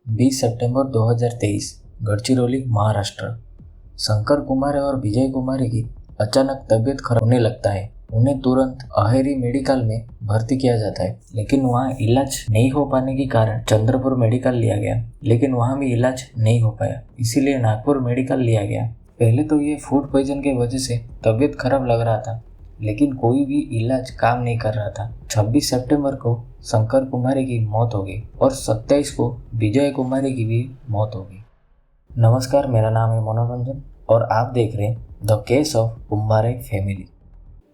20 सितंबर 2023 गढ़चिरौली महाराष्ट्र। शंकर कुमार और विजय कुमारी की अचानक तबीयत खराब होने लगता है। उन्हें तुरंत अहेरी मेडिकल में भर्ती किया जाता है, लेकिन वहां इलाज नहीं हो पाने के कारण चंद्रपुर मेडिकल लिया गया, लेकिन वहां भी इलाज नहीं हो पाया, इसीलिए नागपुर मेडिकल लिया गया। पहले तो ये फूड पॉइजन के वजह से तबीयत खराब लग रहा था, लेकिन कोई भी इलाज काम नहीं कर रहा था। 26 सितंबर को शंकर कुमारी की मौत हो गई और 27 को विजय कुमारी की भी मौत हो गई। नमस्कार, मेरा नाम है मनोरंजन और आप देख रहे हैं the case of Kumbhare family.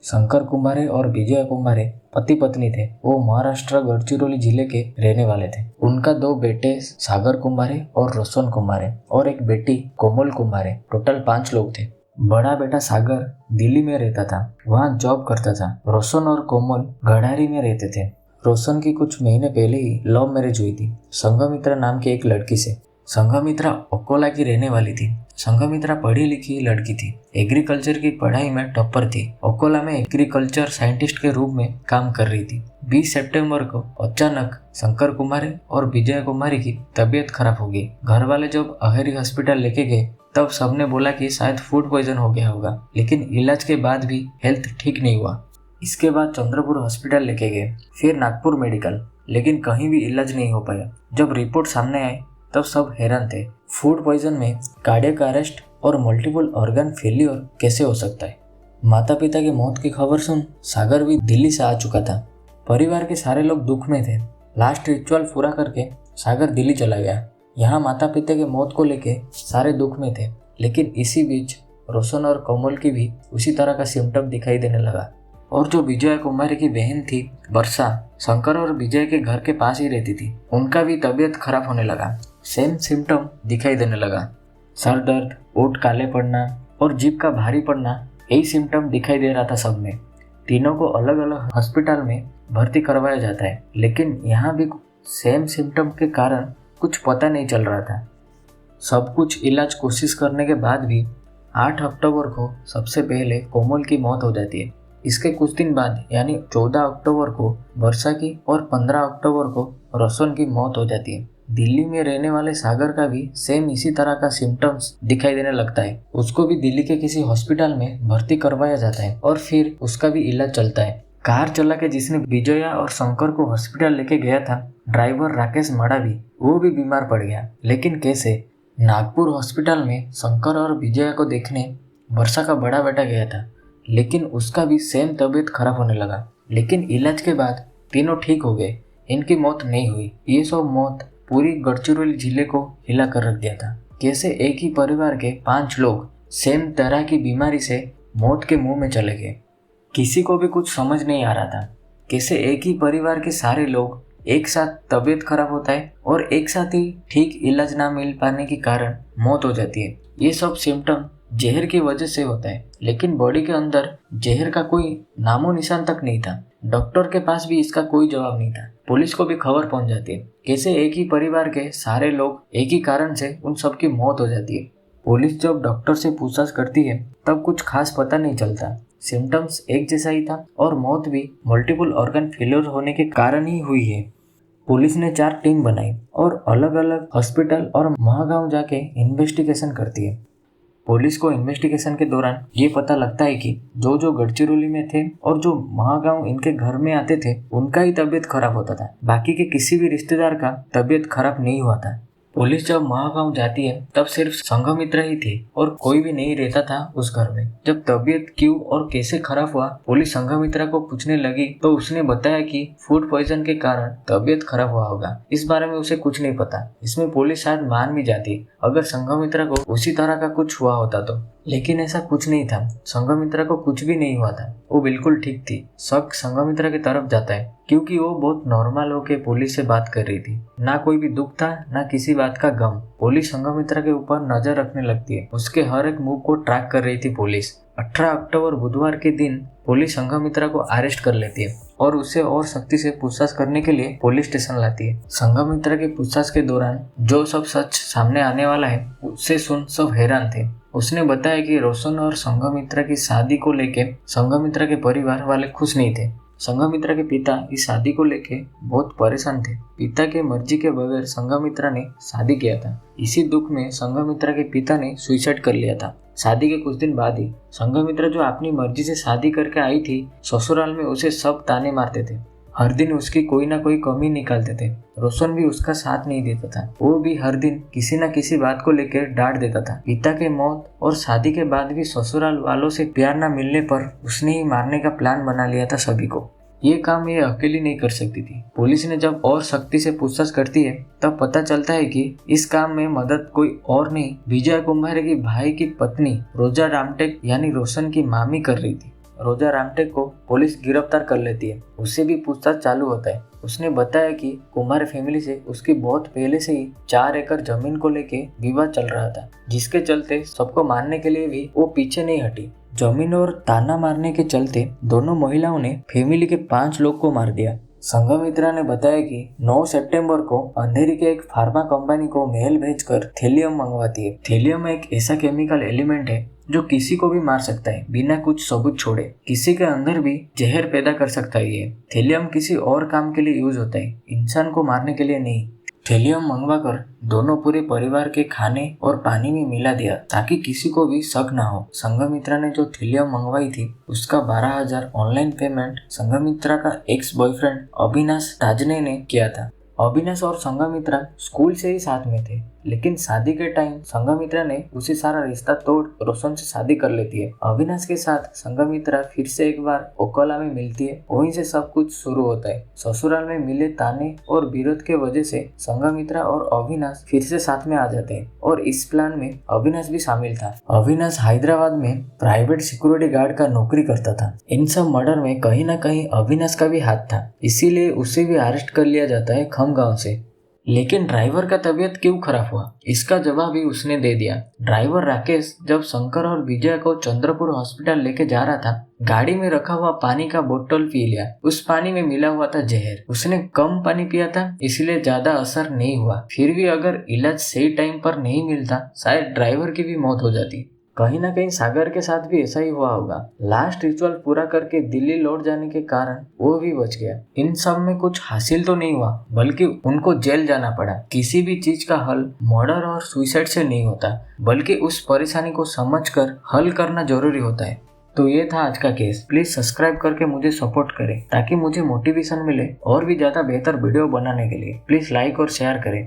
Shankar Kumbhare और विजय कुम्भारे पति पत्नी थे। वो महाराष्ट्र गढ़चिरौली जिले के रहने वाले थे। उनका 2 बेटे सागर कुम्भारे और रोशन कुम्भारे और एक बेटी कोमल कुम्भारे, टोटल 5 लोग थे। बड़ा बेटा सागर दिल्ली में रहता था, वहाँ जॉब करता था। रोशन और कोमल गढ़ारी में रहते थे। रोशन की कुछ महीने पहले ही लव मैरिज हुई थी संघमित्रा नाम की एक लड़की से। संघमित्रा अकोला की रहने वाली थी। संघमित्रा पढ़ी लिखी लड़की थी, एग्रीकल्चर की पढ़ाई में टॉपर थी। अकोला में एग्रीकल्चर साइंटिस्ट के रूप में काम कर रही थी। 20 सितंबर को अचानक शंकर कुमारी और विजय कुमारी की तबीयत खराब हो गई। घर वाले जब अहेरी हॉस्पिटल लेके गए तब सबने बोला कि शायद फूड पॉइजन हो गया होगा, लेकिन इलाज के बाद भी हेल्थ ठीक नहीं हुआ। इसके बाद चंद्रपुर हॉस्पिटल लेके गए, फिर नागपुर मेडिकल, लेकिन कहीं भी इलाज नहीं हो पाया। जब रिपोर्ट सामने आए तब सब हैरान थे। फूड पॉइजन में कार्डियक अरेस्ट और मल्टीपल ऑर्गन फेल्योर कैसे हो सकता है। माता पिता की मौत की खबर सुन सागर भी दिल्ली से आ चुका था। परिवार के सारे लोग दुख में थे। लास्ट रिचुअल पूरा करके सागर दिल्ली चला गया। यहाँ माता पिता की मौत को लेके सारे दुख में थे, लेकिन इसी बीच रोशन और कोमल की भी उसी तरह का सिम्टम दिखाई देने लगा। और जो विजय कुमारी की बहन थी वर्षा, शंकर और विजय के घर के पास ही रहती थी, उनका भी तबीयत खराब होने लगा। सेम सिम्टम दिखाई देने लगा। सर दर्द, ओठ काले पड़ना और जीभ का भारी पड़ना, यही सिम्टम दिखाई दे रहा था सब में। तीनों को अलग अलग हॉस्पिटल में भर्ती करवाया जाता है, लेकिन यहाँ भी सेम सिम्टम के कारण कुछ पता नहीं चल रहा था। सब कुछ इलाज कोशिश करने के बाद भी 8 अक्टूबर को सबसे पहले कोमल की मौत हो जाती है। इसके कुछ दिन बाद यानी 14 अक्टूबर को वर्षा की और 15 अक्टूबर को रोशन की मौत हो जाती है। दिल्ली में रहने वाले सागर का भी सेम इसी तरह का सिम्टम्स दिखाई देने लगता है। उसको भी दिल्ली के किसी हॉस्पिटल में भर्ती करवाया जाता है और फिर उसका भी इलाज चलता है। कार चला के जिसने विजया और शंकर को हॉस्पिटल लेके गया था, ड्राइवर राकेश मड़ावी, वो भी बीमार पड़ गया। लेकिन कैसे? नागपुर हॉस्पिटल में शंकर और विजया को देखने वर्षा का बड़ा बेटा गया था, लेकिन उसका भी सेम तबीयत खराब होने लगा। लेकिन इलाज के बाद तीनों ठीक हो गए, इनकी मौत नहीं हुई। ये सब मौत पूरी गढ़चिरौली जिले को हिला कर रख दिया था। कैसे एक ही परिवार के 5 लोग सेम तरह की बीमारी से मौत के मुंह में चले गए, किसी को भी कुछ समझ नहीं आ रहा था। कैसे एक ही परिवार के सारे लोग एक साथ तबीयत खराब होता है और एक साथ ही ठीक इलाज ना मिल पाने के कारण मौत हो जाती है। ये सब सिम्टम जहर की वजह से होता है, लेकिन बॉडी के अंदर जहर का कोई नामो निशान तक नहीं था। डॉक्टर के पास भी इसका कोई जवाब नहीं था। पुलिस को भी खबर पहुंच जाती है। कैसे एक ही परिवार के सारे लोग एक ही कारण से उन सबकी मौत हो जाती है। पुलिस जब डॉक्टर से पूछताछ करती है तब कुछ खास पता नहीं चलता। सिम्टम्स एक जैसा ही था और मौत भी मल्टीपल ऑर्गन फेलियर होने के कारण ही हुई है। पुलिस ने 4 टीम बनाई और अलग अलग हॉस्पिटल और महागांव जाके इन्वेस्टिगेशन करती है। पुलिस को इन्वेस्टिगेशन के दौरान ये पता लगता है कि जो गढ़चिरौली में थे और जो महागांव इनके घर में आते थे, उनका ही तबीयत खराब होता था। बाकी के किसी भी रिश्तेदार का तबीयत खराब नहीं हुआ था। पुलिस जब महागांव जाती है तब सिर्फ संघमित्रा ही थे और कोई भी नहीं रहता था उस घर में। जब तबीयत क्यों और कैसे खराब हुआ पुलिस संघमित्रा को पूछने लगी तो उसने बताया कि फूड पॉइजन के कारण तबीयत खराब हुआ होगा। इस बारे में उसे कुछ नहीं पता। इसमें पुलिस शायद मान भी जाती अगर संघमित्रा को उसी तरह का कुछ हुआ होता तो, लेकिन ऐसा कुछ नहीं था। संघमित्रा को कुछ भी नहीं हुआ था, वो बिल्कुल ठीक थी। शक संघमित्रा की तरफ जाता है क्योंकि वो बहुत नॉर्मल होके पुलिस से बात कर रही थी। ना कोई भी दुख था, ना किसी बात का गम। पुलिस संघमित्रा के ऊपर नजर रखने लगती है। उसके हर एक मूव को ट्रैक कर रही थी पुलिस। 18 अक्टूबर बुधवार के दिन पुलिस संघमित्रा को अरेस्ट कर लेती है और उसे और सख्ती से पूछताछ करने के लिए पुलिस स्टेशन लाती है। संघमित्रा की पूछताछ के दौरान जो सब सच सामने आने वाला है उससे सुन सब हैरान थे। उसने बताया कि रोशन और संघमित्रा की शादी को लेके संघमित्रा के परिवार वाले खुश नहीं थे। संघमित्रा के पिता इस शादी को लेके बहुत परेशान थे। पिता के मर्जी के बगैर संघमित्रा ने शादी किया था। इसी दुख में संघमित्रा के पिता ने सुसाइड कर लिया था। शादी के कुछ दिन बाद ही संघमित्रा जो अपनी मर्जी से शादी करके आई थी, ससुराल में उसे सब ताने मारते थे। हर दिन उसकी कोई ना कोई कमी निकालते थे। रोशन भी उसका साथ नहीं देता था। वो भी हर दिन किसी न किसी बात को लेकर डांट देता था। पिता के मौत और शादी के बाद भी ससुराल वालों से प्यार न मिलने पर उसने ही मारने का प्लान बना लिया था सभी को। ये काम ये अकेली नहीं कर सकती थी। पुलिस ने जब और सख्ती से पूछताछ करती है तब पता चलता है कि इस काम में मदद कोई और नहीं, विजय कुमार की भाई की पत्नी रोजा रामटेक यानी रोशन की मामी कर रही थी। रोजा रामटेक को पुलिस गिरफ्तार कर लेती है। उससे भी पूछताछ चालू होता है। उसने बताया कि कुमार फैमिली से उसकी बहुत पहले से ही 4 एकड़ जमीन को लेके विवाद चल रहा था, जिसके चलते सबको मारने के लिए भी वो पीछे नहीं हटी। जमीन और ताना मारने के चलते दोनों महिलाओं ने फैमिली के 5 लोग को मार दिया। संघमित्रा ने बताया कि 9 सितंबर को अंधेरी के एक फार्मा कंपनी को मेल भेजकर थैलियम मंगवाती है। थैलियम एक ऐसा केमिकल एलिमेंट है जो किसी को भी मार सकता है बिना कुछ सबूत छोड़े। किसी के अंदर भी जहर पैदा कर सकता है। ये थैलियम किसी और काम के लिए यूज होता है, इंसान को मारने के लिए नहीं। थैलियम मंगवाकर दोनों पूरे परिवार के खाने और पानी में मिला दिया ताकि किसी को भी शक ना हो। संघमित्रा ने जो थैलियम मंगवाई थी उसका 12,000 ऑनलाइन पेमेंट संघमित्रा का एक्स बॉयफ्रेंड अविनाश ताजने ने किया था। अविनाश और संघमित्रा स्कूल से ही साथ में थे, लेकिन शादी के टाइम संघमित्रा ने उसे सारा रिश्ता तोड़ रोशन से शादी कर लेती है। अविनाश के साथ संघमित्रा फिर से एक बार ओकोला में मिलती है। वहीं से सब कुछ शुरू होता है। ससुराल में मिले ताने और विरोध के वजह से संघमित्रा और अविनाश फिर से साथ में आ जाते हैं और इस प्लान में अविनाश भी शामिल था। अविनाश हैदराबाद में प्राइवेट सिक्योरिटी गार्ड का नौकरी करता था। इन सब मर्डर में कहीं ना कहीं अविनाश का भी हाथ था, इसीलिए उसे भी अरेस्ट कर लिया जाता है गांव से। लेकिन ड्राइवर का तबीयत क्यों खराब हुआ, इसका जवाब भी उसने दे दिया। ड्राइवर राकेश जब शंकर और विजय को चंद्रपुर हॉस्पिटल लेके जा रहा था, गाड़ी में रखा हुआ पानी का बोतल पी लिया। उस पानी में मिला हुआ था जहर। उसने कम पानी पिया था, इसलिए ज्यादा असर नहीं हुआ। फिर भी अगर इलाज सही टाइम पर नहीं मिलता, शायद ड्राइवर की भी मौत हो जाती। कहीं ना कहीं सागर के साथ भी ऐसा ही हुआ होगा। लास्ट रिचुअल पूरा करके दिल्ली लौट जाने के कारण वो भी बच गया। इन सब में कुछ हासिल तो नहीं हुआ, बल्कि उनको जेल जाना पड़ा। किसी भी चीज का हल मर्डर और सुसाइड से नहीं होता, बल्कि उस परेशानी को समझकर हल करना जरूरी होता है। तो ये था आज का केस। प्लीज सब्सक्राइब करके मुझे सपोर्ट करें ताकि मुझे मोटिवेशन मिले और भी ज्यादा बेहतर वीडियो बनाने के लिए। प्लीज लाइक और शेयर करें।